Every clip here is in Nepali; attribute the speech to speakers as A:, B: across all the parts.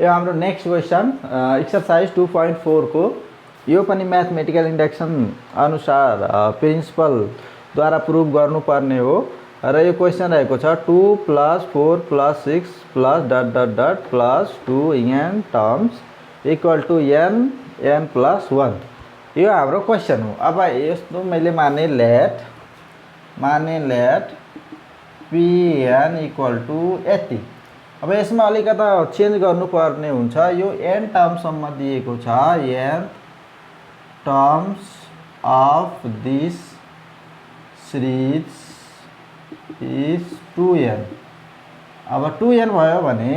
A: यो हाम्रो नेक्स्ट क्वेसन एक्सरसाइज 2.4 को यो पनि म्याथमेटिकल इन्डक्सन अनुसार प्रिन्सिपलद्वारा प्रुभ गर्नुपर्ने हो र यो क्वेसन रहेको छ 2 + 4 + 6 + ... + 2n terms equal to n + 1 यो हाम्रो क्वेसन हो। अब यस्तो मैले माने लेट pn इक्वल टु यति। अब यसमा अलिकता चेन्ज गर्नुपर्ने हुन्छ। यो n टर्मसम्म दिएको छ, n terms of this series is 2n। अब 2n भयो भने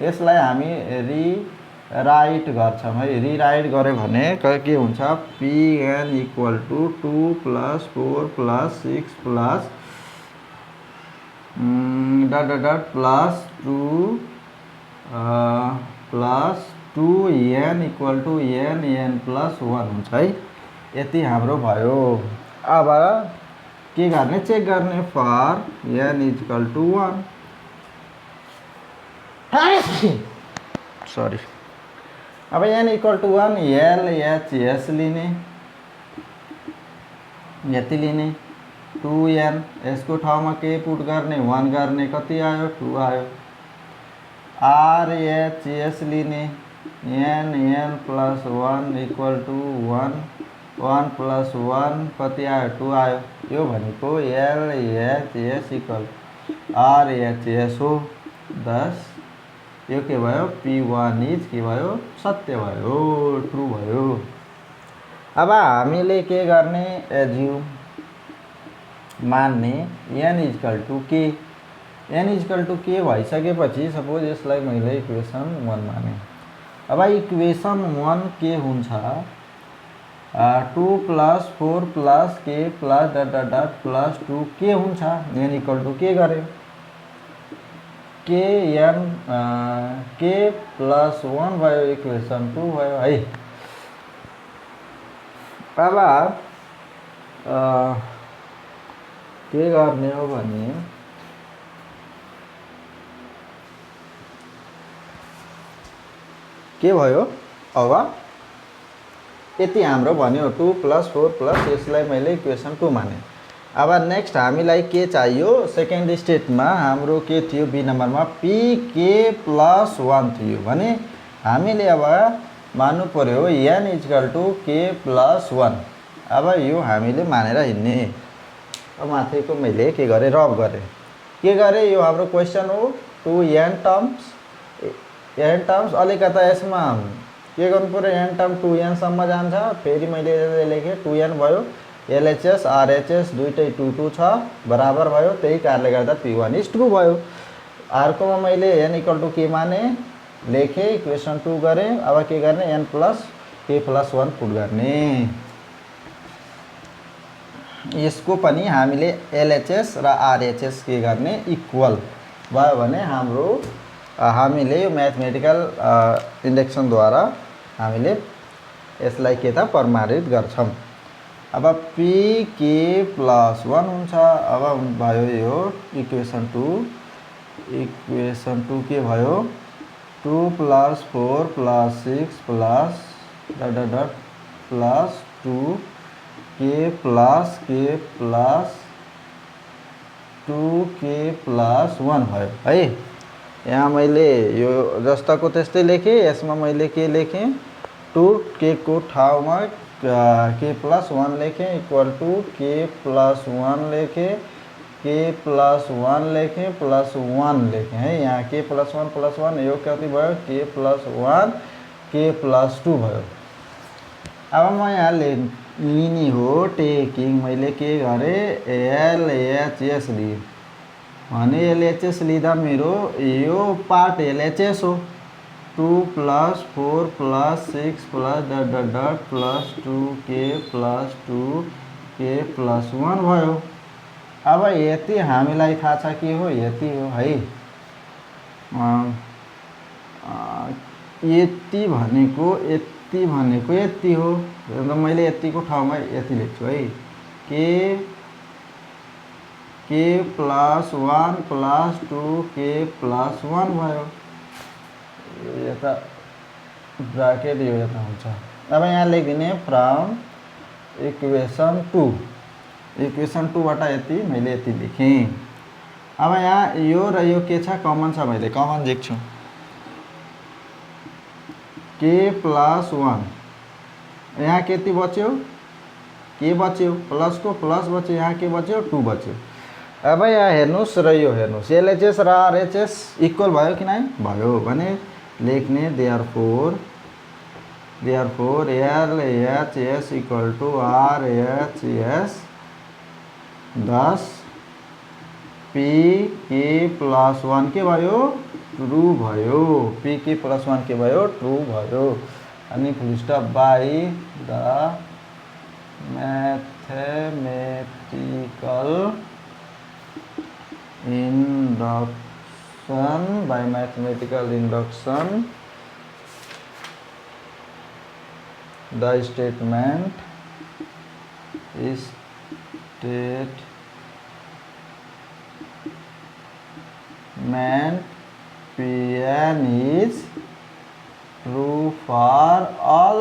A: यसलाई हामी रिराइट गर्छौँ है। रिराइट गऱ्यो भने के हुन्छ, pn equal to 2 + 4 + 6 + ... + 2n equal to n + 1 हुन्छ है। यति हाम्रो भयो। अब के गर्ने, चेक गर्ने for n equal to 1। Sorry, अब n इक्वल टु 1 LHS लिने, यति लिने 2n, यसको ठाउँमा के पुट गर्ने, 1 गर्ने, कति आयो, 2 आयो। RHS लिने, n + 1 इक्वल टु 1 + 1 कति आयो, 2 आयो। यो भनेको LHS इक्वल RHS हो। दस यो के भयो, P1 इज के भयो, सत्य भयो, ट्रु भयो। अब हामीले के गर्ने, एज्युम मान्ने n इक्वल टु के, n इक्वल टु के भइसकेपछि सपोज यसलाई मैले इक्वेसन 1 माने। अब इक्वेसन 1 के हुन्छ, 2 + 4 + k + ... + 2 के हुन्छ, n इक्वल टु के गर्यो, k + 1 भयो, इक्वेसन 2 भयो है। अब के गर्ने हो भने के भयो, अब यति हाम्रो भन्यो 2 + 4 + यसलाई मैले इक्वेसन 2 माने। अब नेक्स्ट हामीलाई के चाहियो, सेकेन्ड स्टेटमा हाम्रो के थियो, बी नम्बरमा pk + 1 थियो भने हामीले अब मान्नु पर्यो n इक्वल टु k + 1। अब यो हामीले मानेर हिँड्ने। अब माथिको मैले के गरेँ, रब गरेँ, के गरेँ, यो हाम्रो क्वेसन हो 2n टर्म्स अलिकता यसमा के गर्नु पर्यो, n टर्म 2n सम्म जान्छ। फेरि मैले लेखेँ 2n भयो, LHS RHS दुइटै 2 छ, बराबर भयो। त्यही कारणले गर्दा P1 इज ट्रु भयो। अर्कोमा मैले n इक्वल टु के माने, लेखेँ, इक्वेसन 2 गरेँ। अब के गर्ने, n + k + 1 पुट गर्ने। यसको पनि हामीले LHS र RHS के गर्ने, इक्वल भयो भने हामीले यो म्याथमेटिकल इन्डक्सनद्वारा हामीले यसलाई के त प्रमाणित गर्छौँ। अब pk + 1 हुन्छ। अब भयो यो इक्वेसन 2। इक्वेसन 2 के भयो, 2 + 4 + 6 + ... + 2 k + 2k + 1 भयो है। यहाँ मैले यो जस्ताको त्यस्तै लेखेँ। यसमा मैले के लेखेँ, 2k को ठाउँमा k + 1 लेखेँ, इक्वल टु k + 1 लेखेँ, k + 1 लेखेँ, +1 लेखेँ है। यहाँ k + 1 + 1 यो कति भयो, k + 1 k + 2 भयो। अब म यहाँ लिने हो टेकिङ, मैले के गरेँ, LHS लिएँ भने LHS लिँदा मेरो यो पार्ट LHS हो। 2 + 4 + 6 + ... + 2k + 2k + 1 भयो। अब यति हामीलाई थाहा छ के हो, यति हो है। यति भनेको यति हो। र मैले यतिको ठाउँमा यति लेख्छु है, k + 1 + 2k + 1 भयो। यता ब्राकेट यो यता हुन्छ। अब यहाँ लेखिदिने फ्रम इक्वेसन 2, इक्वेसन 2 बाट यति मैले यति लेखेँ। अब यहाँ यो र यो के छ कमन छ, मैले कमन लेख्छु के प्लस 1। यहाँ कति बच्यो के बच्यो प्लस को प्लस बच्यो, यहाँ के बच्यो 2 बच्यो। अब यहाँ हेर्नुस् र यो हेर्नुस्, एलएचएस र आरएचएस इक्वल भयो कि नै भयो भने लेख्ने therefore LHS equal to RHS 10 P k plus 1 के भयो ट्रू भयो, पी के प्लस 1 के भयो ट्रू भयो। अनि फुल stop by the mathematical induction the statement Pn is true for all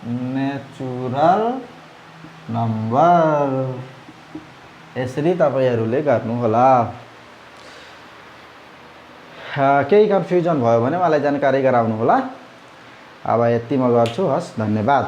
A: natural number। यसरी तपाईहरुले गर्नुहोला। केही कन्फ्युजन भयो भने मलाई जानकारी गराउनु होला। अब यति म गर्छु। हस्, धन्यवाद।